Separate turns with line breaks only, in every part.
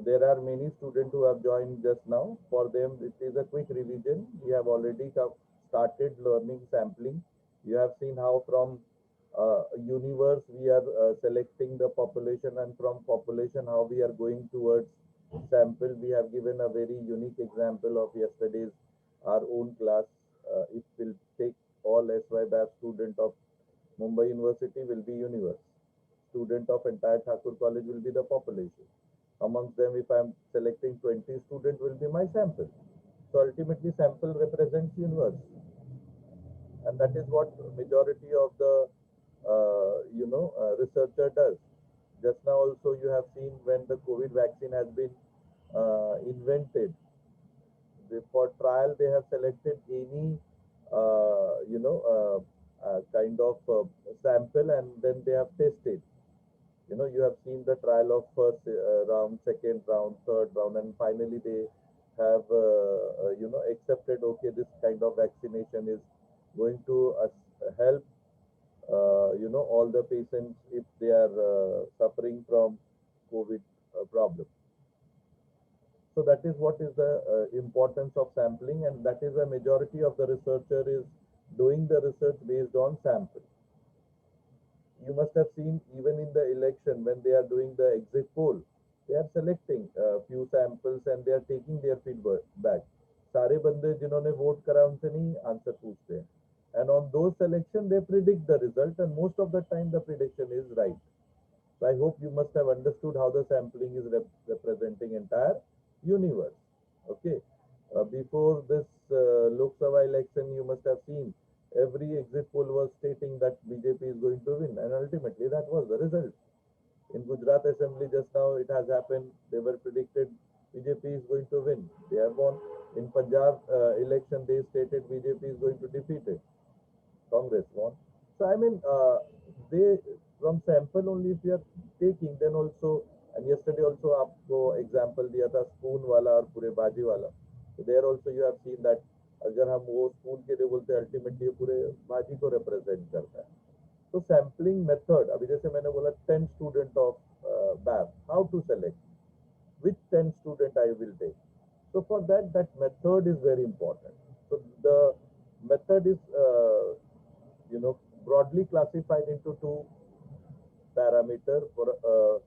So there are many students who have joined just now. For them, it is a quick revision. We have already started learning sampling. You have seen how from universe we are selecting the population, and from population how we are going towards sample. We have given a very unique example of yesterday's our own class. It will take all SY batch student of Mumbai University will be universe. Student of entire Thakur College will be the population. Amongst them, if I am selecting 20 students, will be my sample. So ultimately, sample represents universe, and that is what majority of the researcher does. Just now, also you have seen when the COVID vaccine has been invented. For trial, they have selected any kind of sample, and then they have tested. You have seen the trial of first round, second round, third round, and finally they have accepted, okay, this kind of vaccination is going to help all the patients if they are suffering from COVID problem. So that is what is the importance of sampling, and that is a majority of the researcher is doing the research based on sample. You must have seen even in the election when they are doing the exit poll, they are selecting a few samples and they are taking their feedback. सारे बंदे जिन्होंने vote करा उनसे नहीं answer पूछते हैं, and on those selection they predict the result, and most of the time the prediction is right. So I hope you must have understood how the sampling is representing entire universe. Okay. Before this Lok Sabha election, you must have seen every exit poll was stating that BJP is going to win, and ultimately that was the result. In Gujarat Assembly just now, it has happened. They were predicted BJP is going to win. They have won. In Punjab election, they stated BJP is going to defeat it. Congress won. So I mean, they from sample only if you are taking, then also, and yesterday also आपको example दिया था spoon वाला और पूरे भाजी वाला. So there also you have seen that अगर हम वो spoon के लिए बोलते हैं ultimately ये पूरे भाजी को represent करता है. So sampling method, अभी जैसे मैंने बोला 10 student of BAP, how to select which 10 student I will take. So for that method is very important. So the method is broadly classified into two parameter for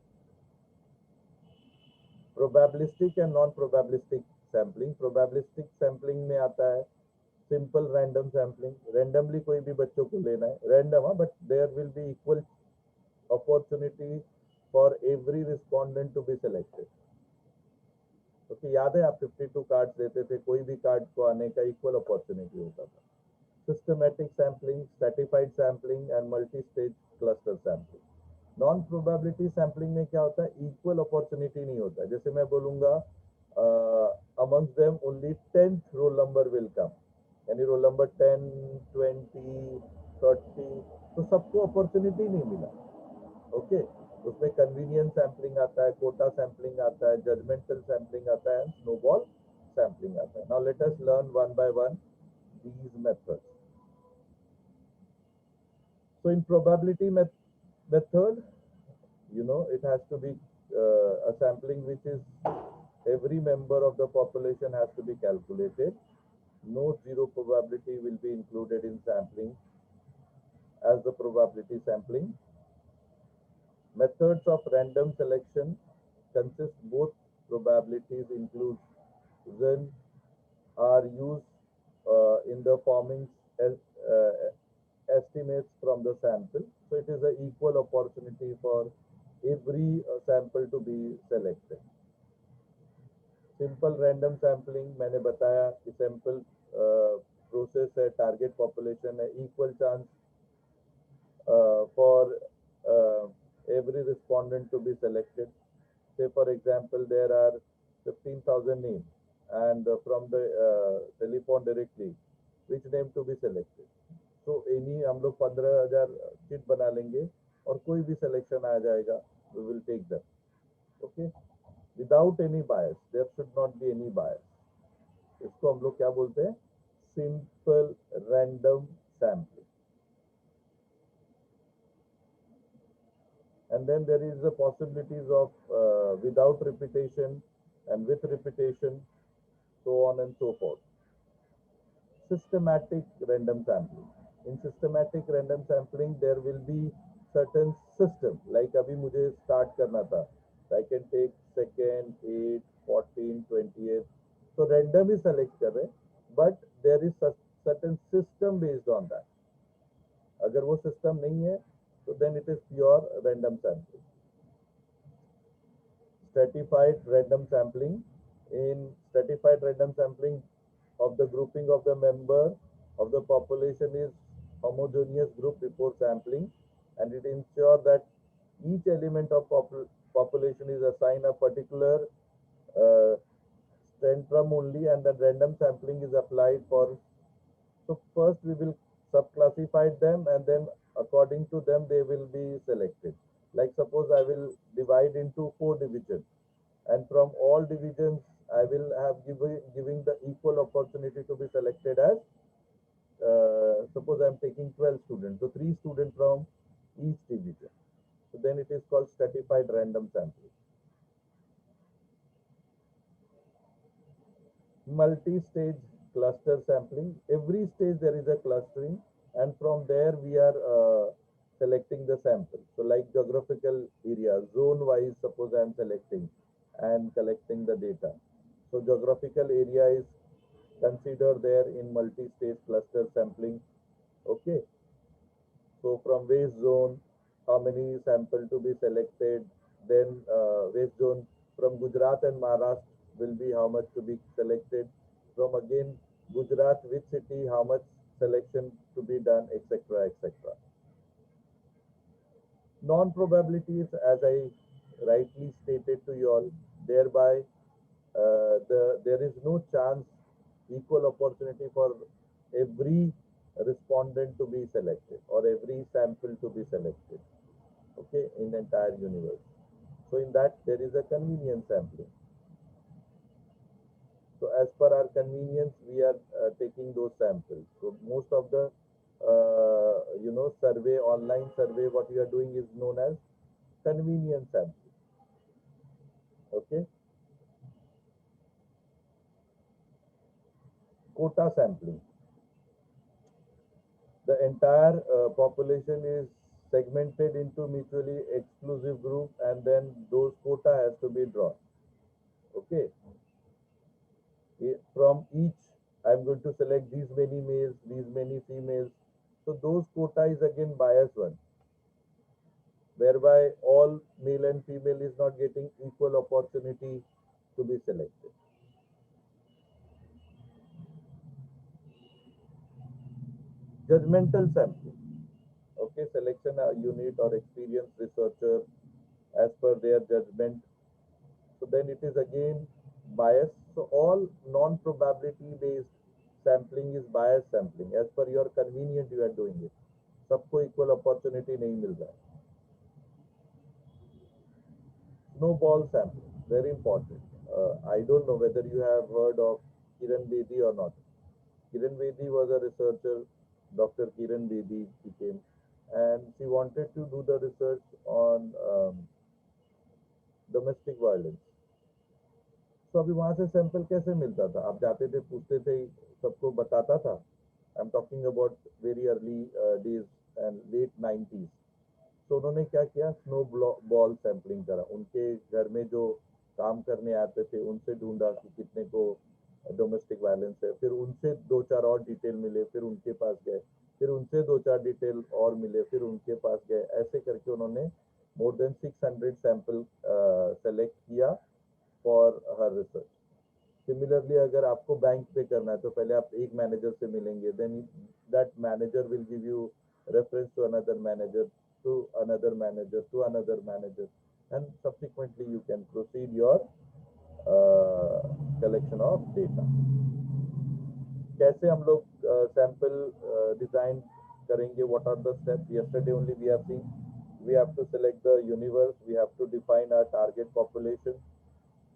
probabilistic and non-probabilistic sampling. Probabilistic sampling में आता है simple random sampling. Randomly कोई भी बच्चों को लेना है, random हाँ, but there will be equal opportunity for every respondent to be selected. तो याद है आप 52 कार्ड्स देते थे, कोई भी कार्ड को आने का इक्वल अपॉर्चुनिटी होता था. Systematic sampling, stratified sampling and multi stage cluster sampling. Non probability sampling में क्या होता है, इक्वल अपॉर्चुनिटी नहीं होता. जैसे मैं बोलूंगा amongst them only 10th roll number will come, यानी रोल नंबर 10, 20, 30, तो सबको अपॉर्चुनिटी नहीं मिला. ओके, उसमें कन्वीनियंस सैम्पलिंग आता है, कोटा सैम्पलिंग आता है, जजमेंटल सैम्पलिंग आता है, स्नोबॉल सैम्पलिंग आता है. Now let us learn one by one these methods. So in probability method, it has to be a sampling which is every member of the population has to be calculated. No zero probability will be included in sampling as the probability sampling. Methods of random selection consist both probabilities inclusion are used in the forming estimates from the sample. So it is an equal opportunity for every sample to be selected. Simple random sampling मैंने बताया कि sample process है, target population है, equal chance for every respondent to be selected. Say for example there are 15,000 names, and from the telephone directly which name to be selected. So any हम लोग 15,000 chit बना लेंगे और कोई भी selection आ जाएगा, we will take them. Okay, without any bias. There should not be any bias. इसको हम लोग क्या बोलते हैं, simple random sampling. and then there is the possibilities of without repetition and with repetition, so on and so forth. Systematic random sampling. In systematic random sampling, there will be certain system. Like अभी मुझे start करना था, I can take second, 8, 14, 28. So random he select कर रहे, but there is a certain system based on that. अगर वो system नहीं है, so then it is pure random sampling. Stratified random sampling. In stratified random sampling, of the grouping of the member of the population is homogeneous group before sampling, and it ensures that each element of population is assigned a particular uh, centrum only, and the random sampling is applied for. So first we will subclassify them, and then according to them they will be selected. Like suppose I will divide into 4 divisions, and from all divisions I will have giving the equal opportunity to be selected as, suppose I am taking 12 students, so 3 students from each division. So then it is called stratified random sampling. Multi-stage cluster sampling. Every stage there is a clustering, and from there we are selecting the sample. So like geographical area, zone-wise, suppose I am selecting and collecting the data. So geographical area is considered there in multi-stage cluster sampling. Okay. So from waste zone, how many sample to be selected? Then waste zone from Gujarat and Maharashtra will be how much to be selected. From again Gujarat, which city, how much selection to be done, etc., etc. Non-probabilities, as I rightly stated to you all, thereby there is no chance, equal opportunity for every respondent to be selected or every sample to be selected, okay, in the entire universe. So in that there is a convenience sampling. So as per our convenience, we are taking those samples. So most of the survey, online survey, what we are doing is known as convenience sampling. Okay. Quota sampling. The entire population is segmented into mutually exclusive group, and then those quota has to be drawn. Okay. From each, I'm going to select these many males, these many females. So those quota is again biased one, whereby all male and female is not getting equal opportunity to be selected. Judgmental sampling. Okay, selection a unit or experienced researcher as per their judgment. So then it is again bias. So all non-probability based sampling is bias sampling. As per your convenience you are doing it. सबको equal opportunity नहीं मिल रहा है. Snowball sampling, very important. I don't know whether you have heard of Kiran Bedi or not. Kiran Bedi was a researcher, Dr. Kiran Bedi, she came, and she wanted to do the research on domestic violence. तो अभी वहां से sample कैसे मिलता था? आप जाते थे, पूछते थे, सबको बताता था. I am talking about very early days and let 90s. तो उन्होंने क्या किया, स्नो बॉल सैंपलिंग करा. उनके घर में जो काम करने आते थे उनसे ढूंढा कि कितने को डोमेस्टिक वायलेंस है, फिर उनसे 2-4 और डिटेल मिले, फिर उनके पास गए, फिर उनसे 2-4 डिटेल और मिले, फिर उनके पास गए. ऐसे करके उन्होंने मोर देन 600 सैंपल सेलेक्ट किया फॉर हर रिसर्च. सिमिलरली अगर आपको बैंक पे करना है तो पहले आप एक मैनेजर से मिलेंगे, then that manager will give you reference to another manager, to another manager, to another manager, and subsequently you can proceed your collection of data. कैसे हम लोग sample design करेंगे? What are the steps? Yesterday only we have seen. We have to select the universe. We have to define our target population.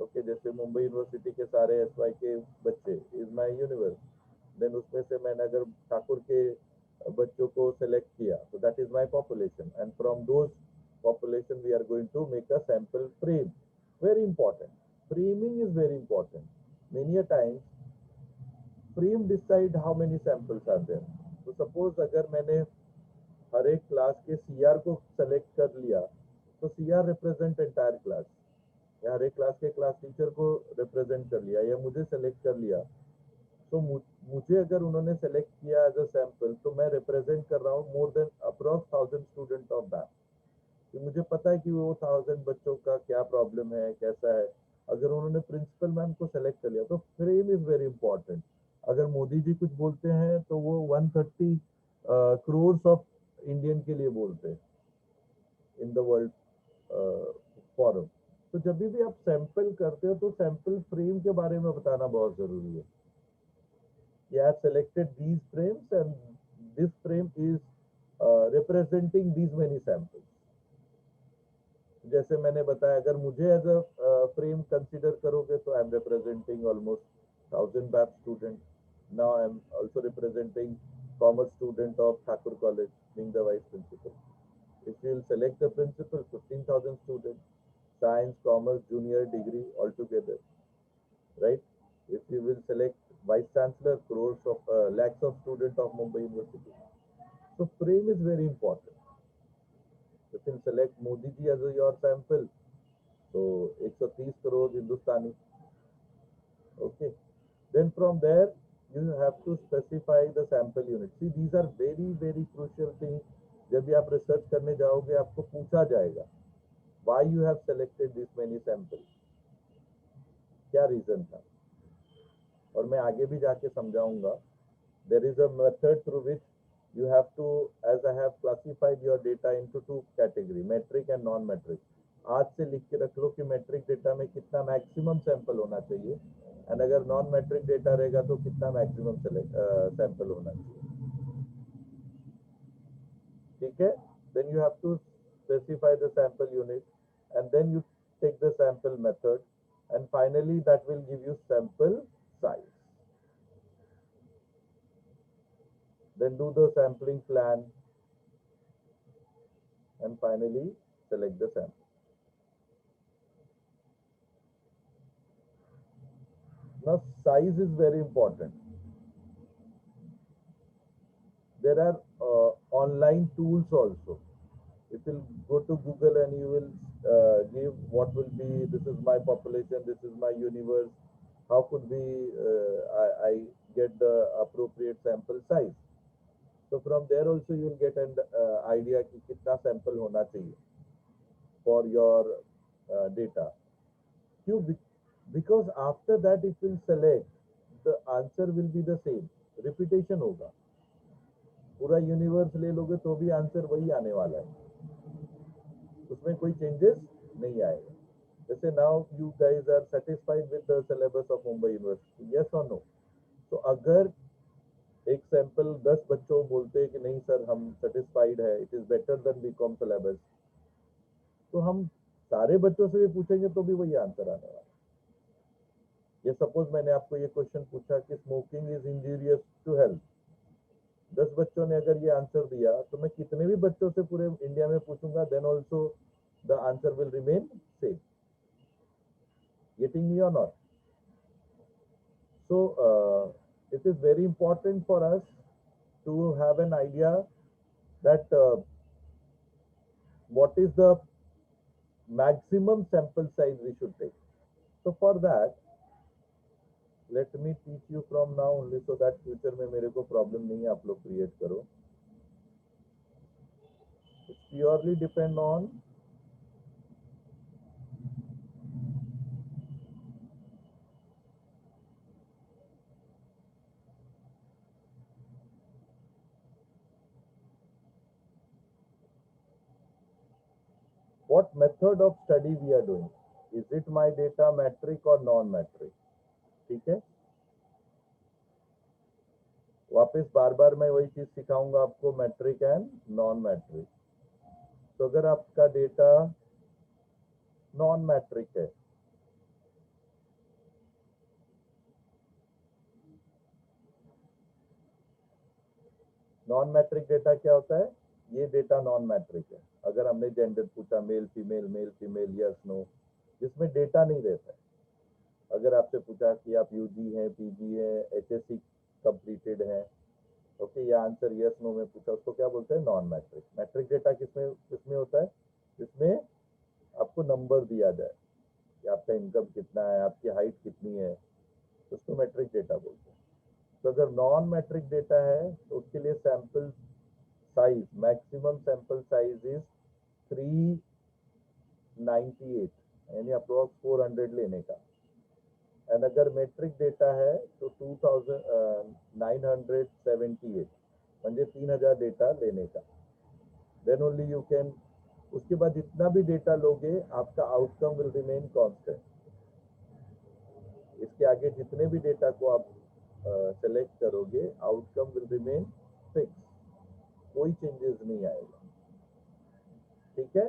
Okay, जैसे Mumbai university के सारे SY के बच्चे is my universe. Then उसमें से मैंने अगर ठाकुर के बच्चों को सेलेक्ट किया, so that is my population, and from those population, we are going to make a sample frame. Very important. Framing is very important. Many a times frame decide how many samples are there. तो suppose अगर मैंने हर एक class के CR को select कर लिया, तो CR represent entire class, या हर एक क्लास के क्लास टीचर को रिप्रेजेंट कर लिया, या मुझे सेलेक्ट कर लिया, तो मुझे अगर उन्होंने सेलेक्ट किया एज अ सैंपल, तो मैं रिप्रेजेंट कर रहा हूँ more than approx 1000 student of that, कि मुझे पता है कि वो 1000 बच्चों का क्या प्रॉब्लम है, कैसा है। अगर उन्होंने प्रिंसिपल मैम को सेलेक्ट कर लिया, तो फ्रेम इज वेरी इंपॉर्टेंट। अगर मोदी जी कुछ बोलते हैं तो वो 130 करोड़ ऑफ इंडियन के लिए बोलते हैं इन द वर्ल्ड फॉरम। तो जब भी आप सैंपल करते हो तो सैंपल फ्रेम के बारे में बताना बहुत जरूरी है। You have selected these frames and this frame is representing these many samples. जैसे मैंने बताया, अगर मुझे एज अ फ्रेम कंसीडर करोगे तो I am representing almost 1000 batch student. Now I am also representing commerce student of Thakur college being the vice principal. If you will select the principal, 15,000 students, science, commerce, junior, degree altogether, right? If you will select vice chancellor, crores of lakhs of students of Mumbai University. So frame is very important. You can select Modi ji as your sample. So 130 crores Hindustani. Okay. Then from there you have to specify the sample unit. See, these are very very crucial things. जब भी आप research करने जाओगे आपको पूछा जाएगा why you have selected this many samples, क्या reason था, और मैं आगे भी जाके समझाऊंगा. There is a method through which you have to, as I have classified your data into two category, metric and non-metric. आज से लिख के रख लो कि metric data में कितना maximum sample होना चाहिए, and अगर non-metric data रहेगा तो कितना maximum sample होना चाहिए. ठीक है? Then you have to specify the sample unit, and then you take the sample method, and finally that will give you sample size. Then do the sampling plan, and finally select the sample. Now size is very important. There are online tools also. If you go to Google and you will give what will be, this is my population, this is my universe, how could we I get the appropriate sample size. So from there also you will get an idea कि कितना sample होना चाहिए for your data. क्यों? Because after that it will select, the answer will be the same, repetition होगा. पूरा universe ले लोगे तो भी आंसर वही आने वाला है, उसमें कोई चेंजेस नहीं आएगा. जैसे now you guys are satisfied with the syllabus of Mumbai university, yes और नो? तो अगर एक सैंपल 10 बच्चों बोलते हैं कि नहीं सर हम सेटिस्फाइड है, it is better than BCom syllabus, तो हम सारे बच्चों से भी पूछेंगे तो भी वही आंसर आने वाला है. ये सपोज मैंने आपको ये क्वेश्चन पूछा कि smoking is injurious to health, 10 बच्चों ने अगर ये आंसर दिया तो मैं कितने भी बच्चों से पूरे इंडिया में पूछूंगा, then also the answer will remain same. Getting me और not? So it is very important for us to have an idea that what is the maximum sample size we should take. So for that, let me teach you from now only, so that future में मेरे को problem नहीं आप लोग create करो. It purely depend on what method of study we are doing. Is it my data metric or non-metric? ठीक है? वापस बार बार मैं वही चीज सिखाऊंगा आपको, मैट्रिक एंड नॉन मैट्रिक. तो अगर आपका डेटा नॉन मैट्रिक है, नॉन मैट्रिक डेटा क्या होता है? ये डेटा नॉन मैट्रिक है। अगर हमने जेंडर पूछा मेल फीमेल यस नो, जिसमें डेटा नहीं रहता है। अगर आपसे पूछा कि आप यूजी हैं, पीजी हैं, एचएससी कंप्लीटेड हैं, ओके, ये आंसर यस नो में पूछा, उसको क्या बोलते हैं? Non matric. मैट्रिक डेटा किसमें किसमें होता है? जिसमें आपको नंबर दिया जाए कि आपका इनकम कितना है, आपकी हाइट कितनी है, तो उसको मैट्रिक डेटा बोलते हैं। तो अगर नॉन मैट्रिक डेटा है तो उसके लिए sample size, maximum sample size is 398, यानी अप्रोक्स 400 लेने का। एंड अगर मैट्रिक डेटा है तो 2978, म्हणजे 3000 डेटा लेने का। देन ओनली यू कैन, उसके बाद जितना भी डेटा लोगे आपका आउटकम विल रिमेन कांस्टेंट। इसके आगे जितने भी डेटा को आप सेलेक्ट करोगे, आउटकम विल रिमेन फिक्स, कोई चेंजेस नहीं आएगा। ठीक है?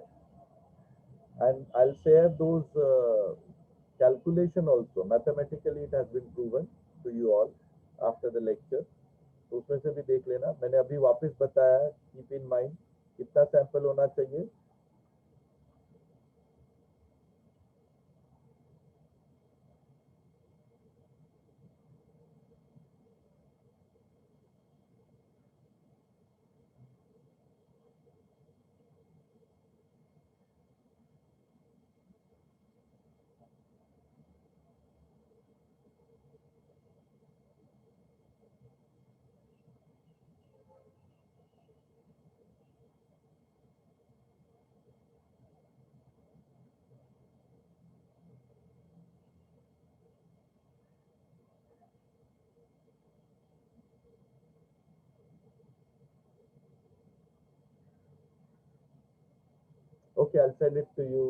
And I will share those calculation also, mathematically it has been proven to you all after the lecture, तो उसमें से भी देख लेना। मैंने अभी वापस बताया, कीप इन माइंड कितना सैंपल होना चाहिए। Okay, I'll send it to you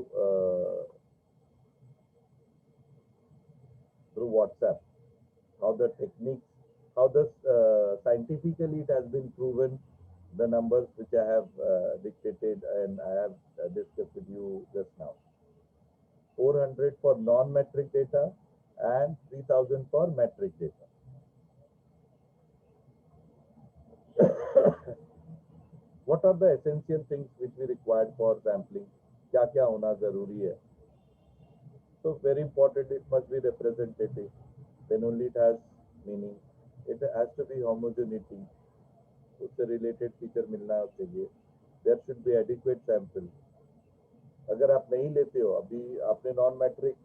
through WhatsApp. How the techniques, how the scientifically it has been proven, the numbers which I have dictated and I have discussed with you just now. 400 for non-metric data and 3000 for metric data. What are the essential things which we required for sampling? क्या क्या होना जरूरी है? So very important, it must be representative. Then only it has meaning. It has to be homogeneity. उससे related feature मिलना चाहिए। There should be adequate sample. अगर आप नहीं लेते हो, अभी आपने नॉन मैट्रिक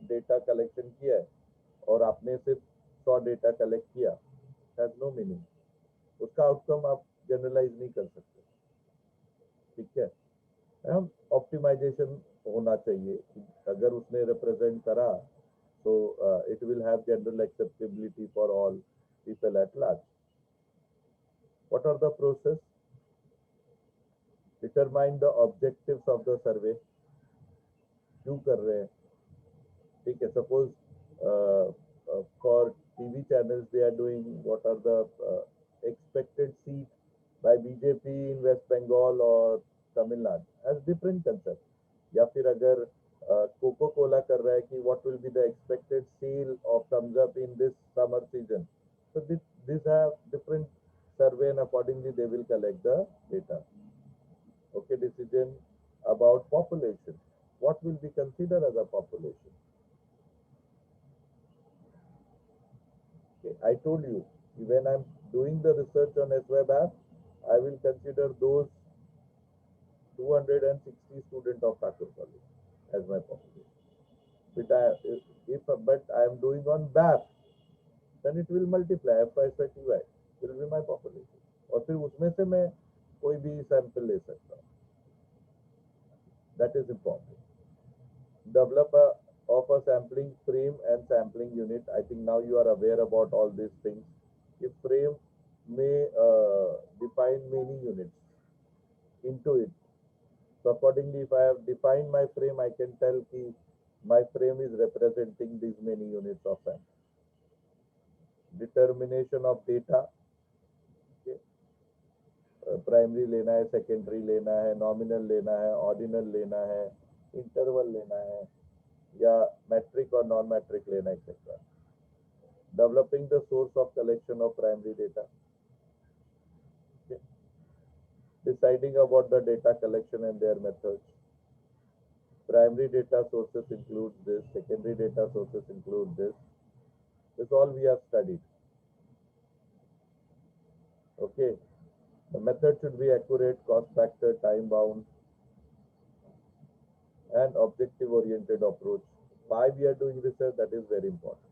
डेटा कलेक्शन किया है और आपने सिर्फ 100 डेटा कलेक्ट किया, हैज नो मीनिंग। उसका आउटकम आप जनरलाइज नहीं कर सकते। ठीक है? हम ऑप्टिमाइजेशन होना चाहिए। अगर उसने रिप्रेजेंट करा तो it will have general acceptability for all people at large. What are the process? Determine the objectives of the survey. क्यों कर रहे हैं? ठीक है, suppose for TV channels they are doing what are the expected seat by BJP in West Bengal or Tamil Nadu, has different concept. या फिर अगर cocoa Cola कर रहा है कि what will be the expected sale of thumbs up in this summer season, so this have different survey and accordingly they will collect the data. Okay, decision about population. What will be considered as a population? Okay, I told you, when I'm doing the research on SWeb app, I will consider those 260 students of Thakur College as my population. But I am doing on BAP, then it will multiply FY will be my population. और फिर उसमें से मैं कोई भी sample ले सकता हूँ. That is important. Develop of a sampling frame and sampling unit. I think now you are aware about all these things. If frame may define many units into it. So accordingly, if I have defined my frame, I can tell कि my frame is representing these many units of sample. Determination of data. Okay. Primary लेना है, secondary लेना है, nominal लेना है, ordinal लेना है, interval लेना है, या मैट्रिक और नॉन मैट्रिक लेना है, etcetera. Developing the source of collection of primary data. Okay. deciding about the data collection and their methods. Primary data sources include this, secondary data sources include this. This all we have studied. Okay. The method should be accurate, cost factor, time bound, and objective oriented approach. Why we are doing research, that is very important.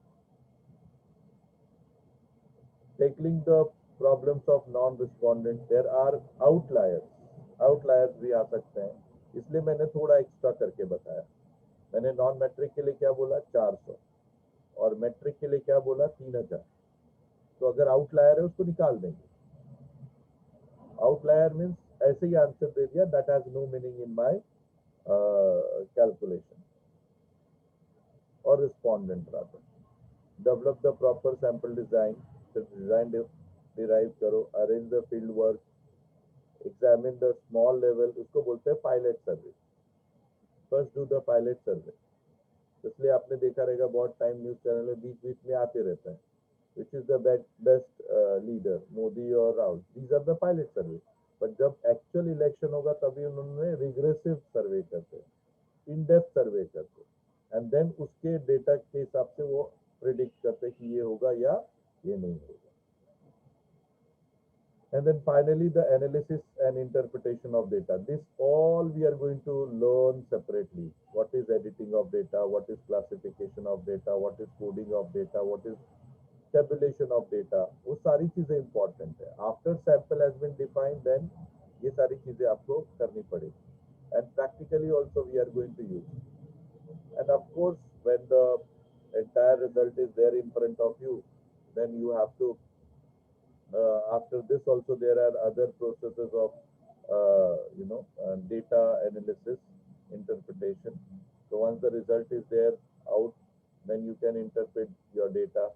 Tackling the problems of non-respondent, there are outliers. Outliers भी आ सकते हैं, इसलिए मैंने थोड़ा extra करके बताया. मैंने non matric के लिए क्या बोला 400 और मैट्रिक के लिए क्या बोला 3000. तो अगर आउटलायर है उसको निकाल देंगे. आउटलायर मीन्स ऐसे ही आंसर दे दिया, that has no meaning in my calculation. और respondent rather. Develop the proper sample design. Design derive करो. Arrange the field work. Examine the small level. उसको बोलते हैं pilot survey. First do the pilot survey. इसलिए आपने देखा रहेगा बहुत टाइम न्यूज चैनल में बीच बीच में आते रहता है, which is the best leader, Modi और Rahul. These are the pilot survey. But जब एक्चुअल इलेक्शन होगा तभी उन्होंने रिग्रेसिव सर्वे करते, इन डेप्थ सर्वे करते, एंड देन उसके डेटा के हिसाब से वो प्रिडिक्ट करते कि ये होगा या ये नहीं होगा. And then finally the analysis and interpretation of data. This all we are going to learn separately. What is editing of data, what is classification of data, what is coding of data, what is tabulation of data. वो सारी चीजें important है. After sample has been defined, then ये सारी चीजें आपको करनी पड़ेगी. And practically also we are going to use. And of course, when the entire result is there in front of you, then you have to after this also there are other processes of data analysis, interpretation. So once the result is there out, then you can interpret your data.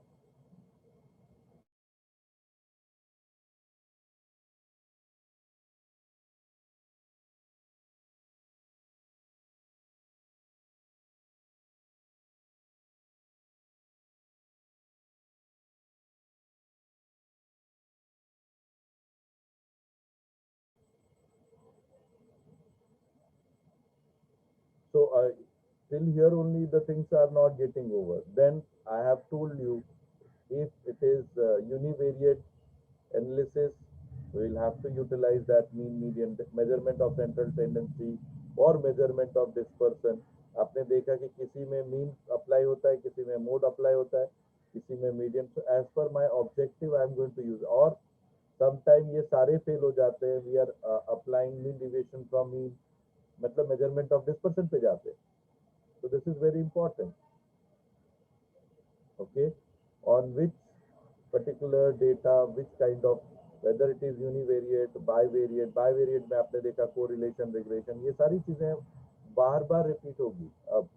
So till here only the things are not getting over. Then I have told you, if it is univariate analysis, we will have to utilize that mean median measurement of central tendency or measurement of dispersion. आपने देखा कि किसी में mean apply होता है, किसी में mode apply होता है, किसी में median. As per my objective I am going to use. और समटाइम ये सारे फेल हो जाते हैं. We are applying mean deviation from mean, मतलब मेजरमेंट ऑफ डिस्पर्सन पे जाते हैं. So this is very important. Okay, on which particular data, which kind of, whether it is univariate, bivariate में आपने देखा correlation, regression, ये सारी चीजें बार बार रिपीट होगी. अब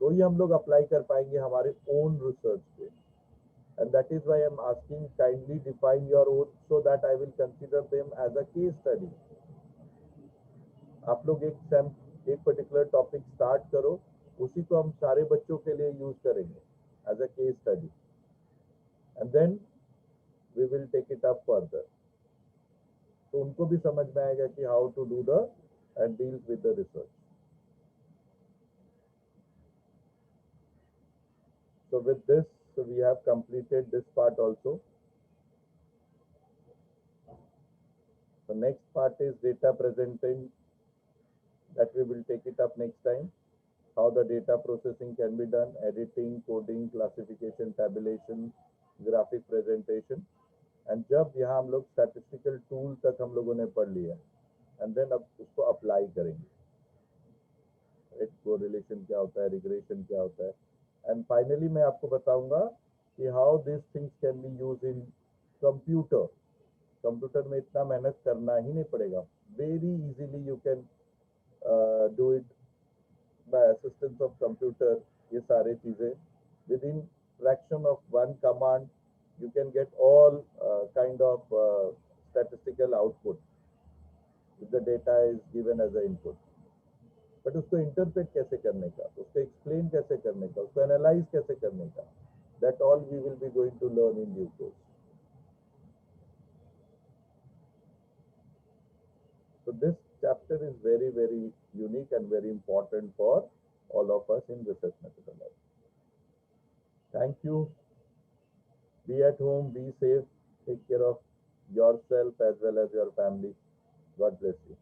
तो ही हम लोग अप्लाई कर पाएंगे हमारे ओन रिसर्च पे. And that is why I am asking, kindly define your own so that I will consider them as a case study. आप लोग एक पर्टिकुलर टॉपिक स्टार्ट करो, उसी को हम सारे बच्चों के लिए यूज करेंगे as a case study, and then we will take it up further. तो उनको भी समझ में आएगा कि how to do the and deal with the research. So with this, so we have completed this part also. The next part is data presenting, that we will take it up next time. How the data processing can be done, editing, coding, classification, tabulation, graphic presentation. And जब यहाँ हम लोग statistical tool तक हम लोगों ने पढ़ लिया, and then अब उसको apply करेंगे. Correlation क्या होता है, regression क्या होता है, and finally मैं आपको बताऊंगा कि how these things can be used in computer. Computer में इतना मेहनत करना ही नहीं पड़ेगा. Very easily you can do it by assistance of computer. ये सारे चीजें within fraction of one command you can get all kind of statistical output if the data is given as an input. But उसको interpret कैसे करने का, उसको explain कैसे करने का, उसको एनालाइज कैसे करने का, that all we will be going to learn in due course. So this chapter is very, very unique and very important for all of us in research methodology. Thank you. Be at home, be safe, take care of yourself as well as your family. God bless you.